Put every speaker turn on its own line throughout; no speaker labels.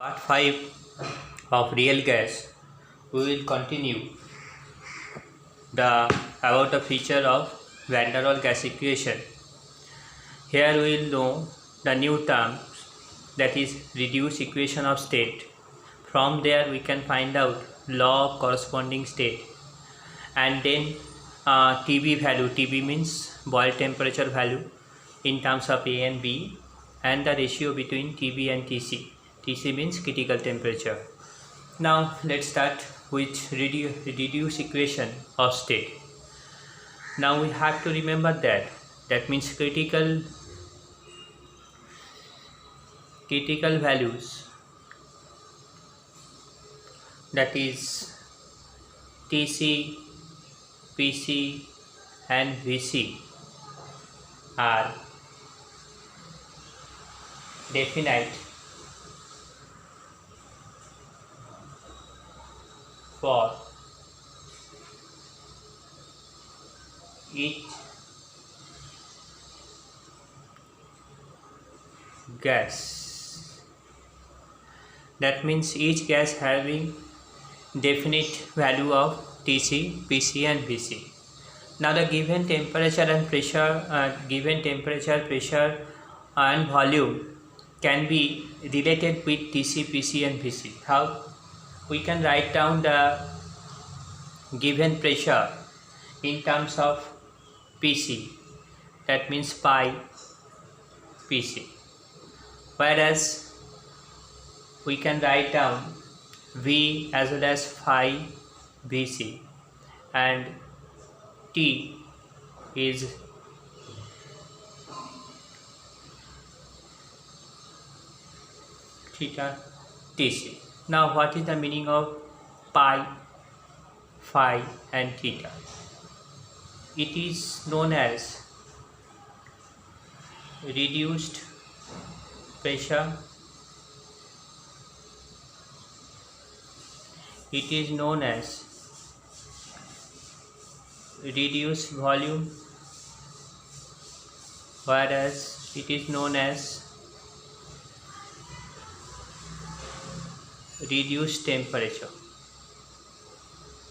Part 5 of real gas, we will continue about the feature of Van der Waals gas equation. Here we will know the new term, that is reduced equation of state. From there we can find out law of corresponding state, and then TB value. TB means boil temperature value in terms of A and B, and the ratio between TB and TC. TC means critical temperature. Now let's start with reduce equation of state. Now we have to remember that means critical values, that is TC, PC and VC are definite for each gas. That means each gas having definite value of TC, PC and VC. Now the given temperature and pressure, and volume can be related with TC, PC and VC. How? We can write down the given pressure in terms of PC, that means pi PC, whereas we can write down V as well as phi VC, and T is theta TC. Now what is the meaning of pi, phi and theta? It is known as reduced pressure, it is known as reduced volume, whereas it is known as reduced temperature.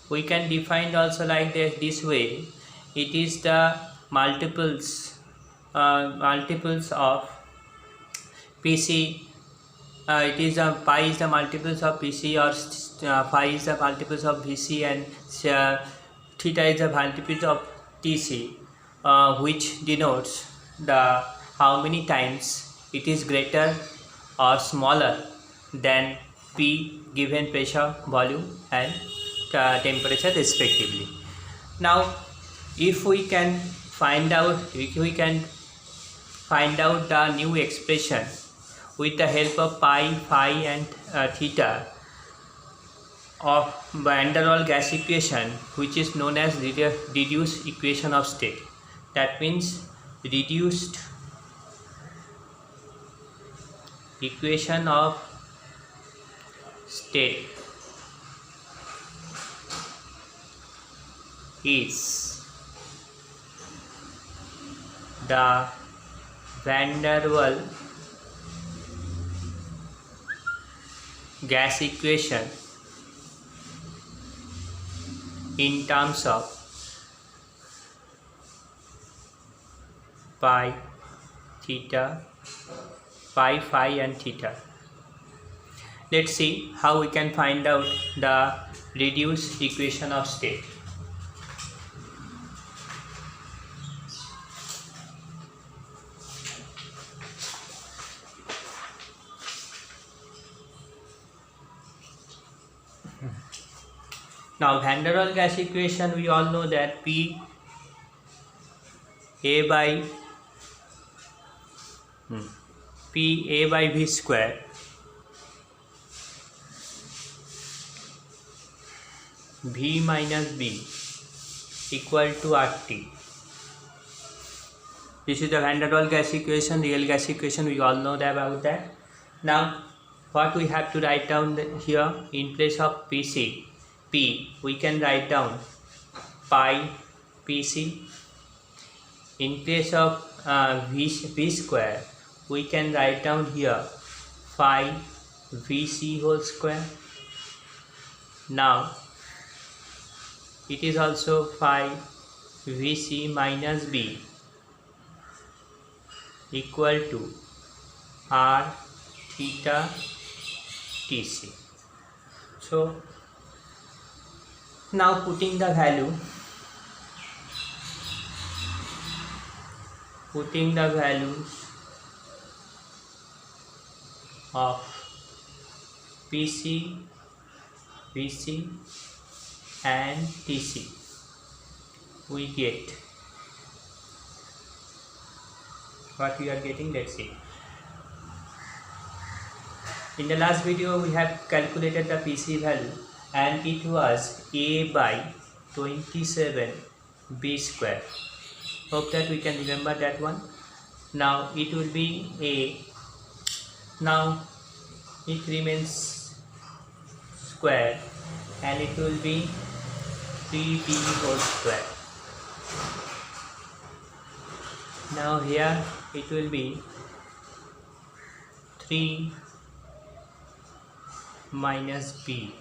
We can define also like this way. It is the multiples of PC. It is pi is the multiples of PC, or phi is the multiples of VC, and theta is the multiples of TC, which denotes the how many times it is greater or smaller than P given pressure, volume and temperature respectively. Now if we can find out the new expression with the help of pi, phi and theta of Van der Waals gas equation, which is known as reduced equation of state. That means reduced equation of state is the Van der Waals gas equation in terms of pi, theta, pi, phi and theta. Let's see how we can find out the reduced equation of state. Now Van der Waals gas equation, we all know that P A by V square V minus B equal to RT. This is the Van der Waals gas equation, real gas equation, we all know about that. Now what we have to write down here, in place of PC, P, we can write down pi PC. In place of V square, we can write down here phi Vc whole square. Now it is also phi Vc minus B equal to R theta Tc. So now putting the values of PC, Vc and Tc, we get what we are getting. Let's see. In the last video we have calculated the PC value and it was A by 27 B square. Hope that we can remember that one. Now it will be A. Now it remains square and it will be 3B whole square. Now here it will be 3 minus B.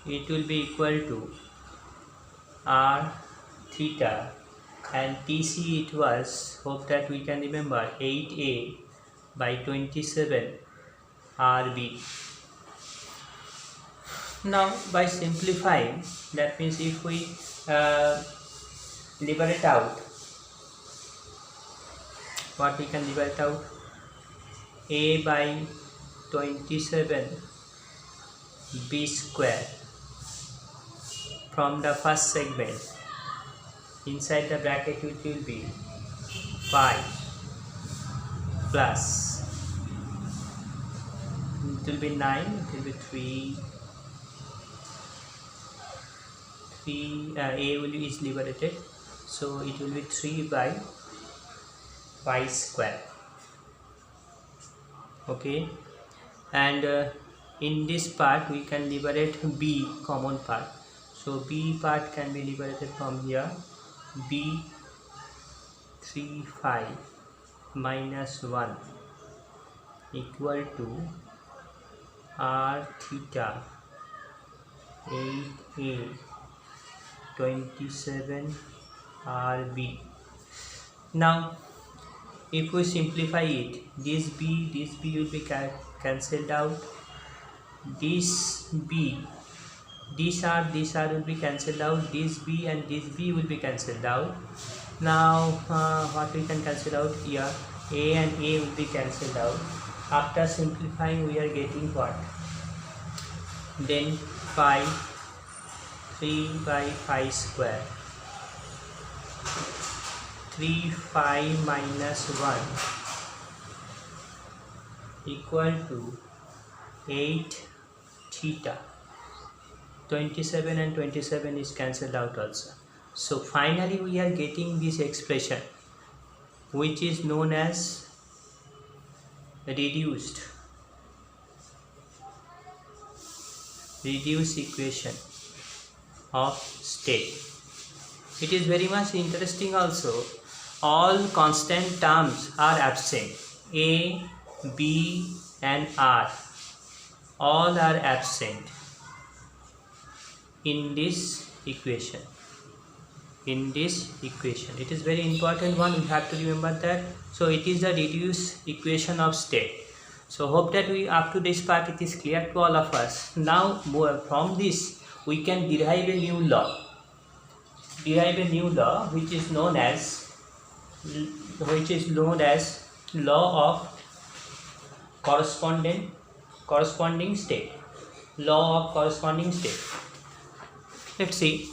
It will be equal to R theta and Tc it was, hope that we can remember, 8A by 27 RB. Now by simplifying, that means if we liberate out, what we can liberate out? A by 27 B square from the first segment. Inside the bracket it will be 5 plus, it will be 9, it will be 3 A is liberated, so it will be 3 by pi square. Okay, and in this part we can liberate B common part, so B part can be liberated from here. B 3 5 minus 1 equal to R theta 8A 27 RB. Now if we simplify it, this B will be cancelled out, this B, this R will be cancelled out, this B and this B will be cancelled out. Now what we can cancel out here, A and A will be cancelled out. After simplifying we are getting what? Then 3 by 5 square, 3 5 minus 1 equal to 8 theta. 27 and 27 is cancelled out also. So finally we are getting this expression which is known as reduced equation of state. It is very much interesting also. All constant terms are absent. A, B and R all are absent in this equation. It is very important one, we have to remember that. So it is the reduced equation of state. So hope that we up to this part it is clear to all of us. Now from this we can derive a new law which is known as law of corresponding state. Let's see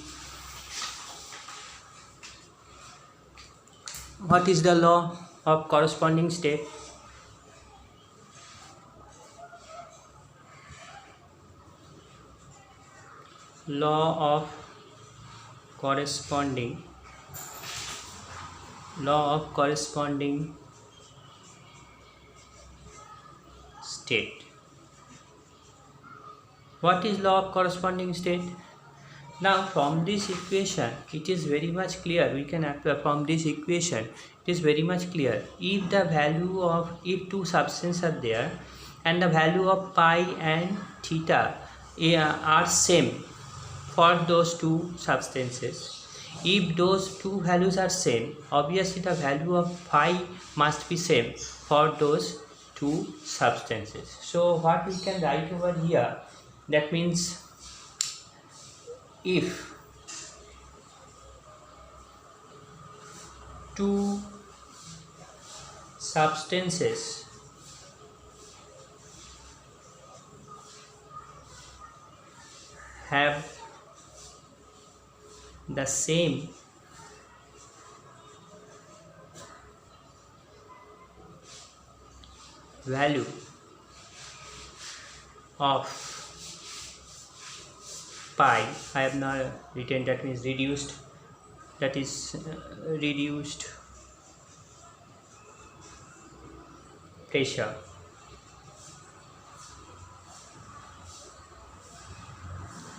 what is the law of corresponding state. Law of corresponding state. What is law of corresponding state? Now from this equation it is very much clear, we can apply from this equation. It is very much clear, if the value of, if two substances are there and the value of pi and theta are same for those two substances. If those two values are same, obviously the value of phi must be same for those two substances. So what we can write over here, that means if two substances have the same value of pi, I have not written, that means reduced, that is reduced pressure,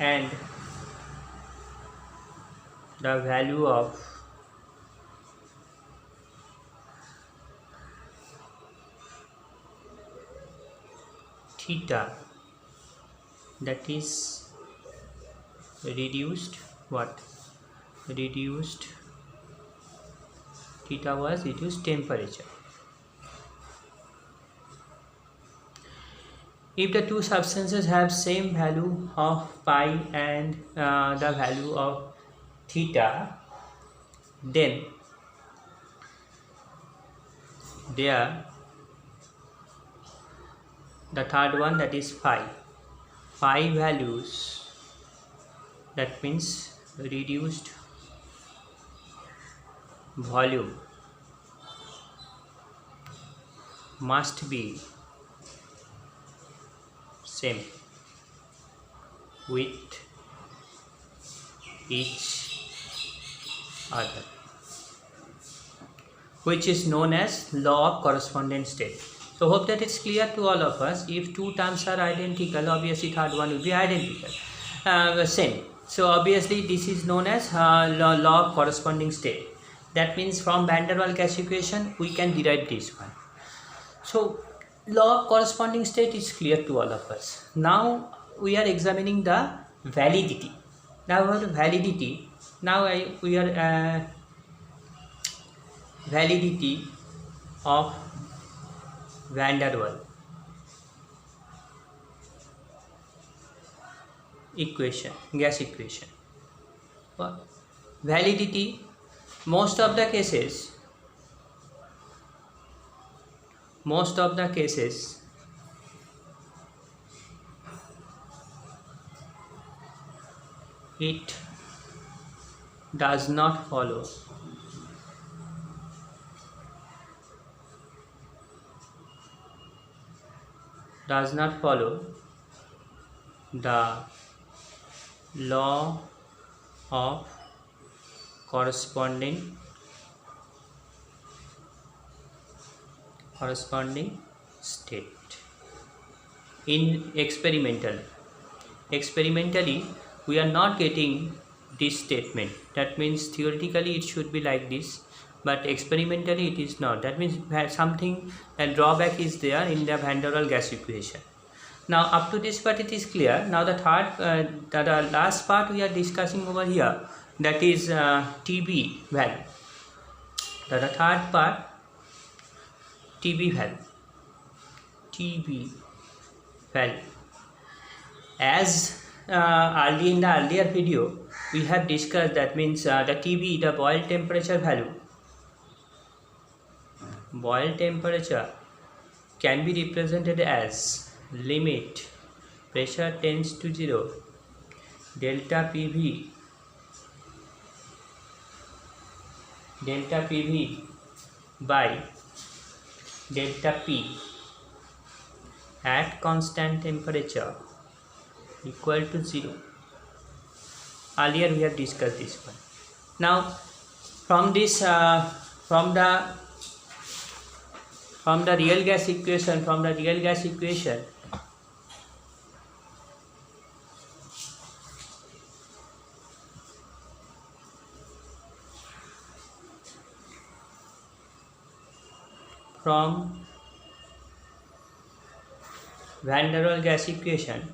and the value of theta, that is reduced what, reduced theta was reduced temperature. If the two substances have same value of pi and the value of theta, then there the third one, that is phi values, that means reduced volume, must be same with each other, which is known as law of correspondent state. So hope that it's clear to all of us. If two terms are identical, obviously third one will be identical, same. So obviously this is known as law of corresponding state. That means from Van der Waals gas equation we can derive this one. So law of corresponding state is clear to all of us. Now we are examining the validity. Now about validity, we are validity of Van der Waals equation, gas equation. Validity, most of the cases it does not follow the law of corresponding state. In experimentally we are not getting this statement. That means theoretically it should be like this, but experimentally it is not. That means something, a drawback is there in the Van der Waals gas equation. Now up to this part it is clear. Now the third, the last part we are discussing over here, that is TB value. The third part, TB value. As in the earlier video we have discussed, that means the TB, the boil temperature value. Boil temperature can be represented as limit pressure tends to 0 delta PV by delta P at constant temperature equal to 0. Earlier we have discussed this one. Now from this from the real gas equation, from Van der Waals gas equation,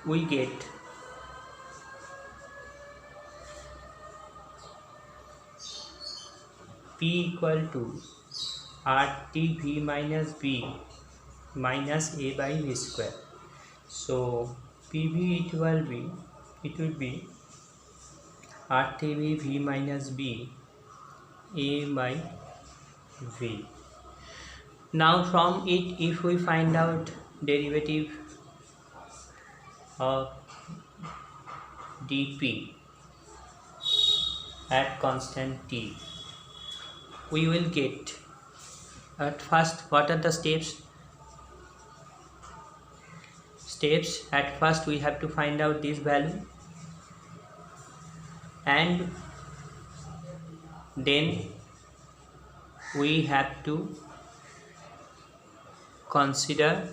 we get P equal to RTV minus B minus A by V square. So PV it will be RTV V minus B A by V. Now from it, if we find out derivative of dP at constant t, we will get, at first, what are the steps? At first we have to find out this value, and then we have to consider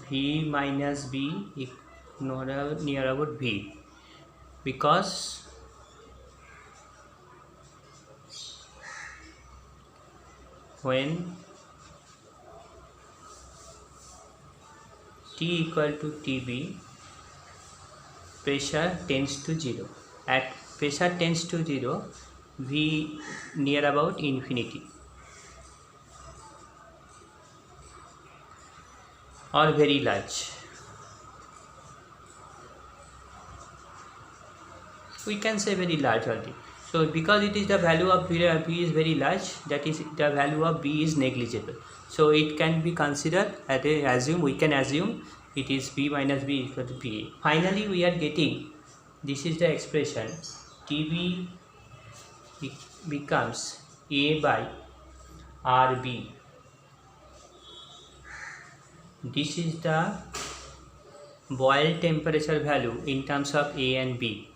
V minus B near about V, because when T equal to TB, pressure tends to 0. At pressure tends to 0, V near about infinity or very large. We can say very large only. So because it is the value of V is very large, that is the value of B is negligible. So it can be considered as we can assume it is B minus B equal to PA. Finally we are getting, this is the expression, TB becomes A by RB. This is the boil temperature value in terms of A and B.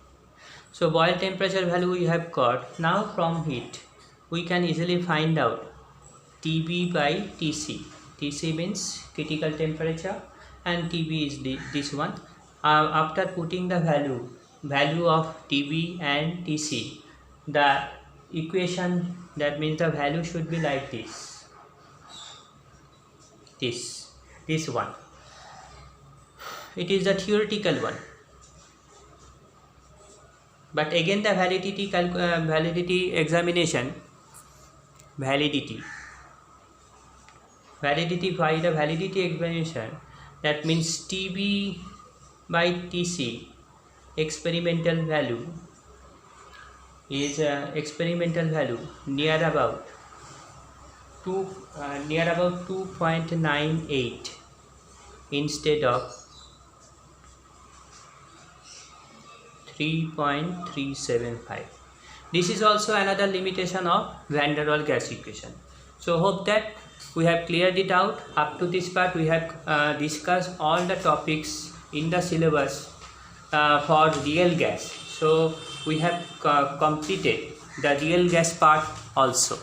So boil temperature value we have got. Now from it we can easily find out TB by TC. TC means critical temperature and TB is this one. After putting the value of TB and TC, the equation, that means the value should be like this one. It is the theoretical one, but again the validity examination, validity by the validity examination, that means TB by TC experimental value is near about 2.98 instead of 3.375. This is also another limitation of Van der Waals gas equation. So hope that we have cleared it out. Up to this part we have discussed all the topics in the syllabus for real gas. So we have completed the real gas part also.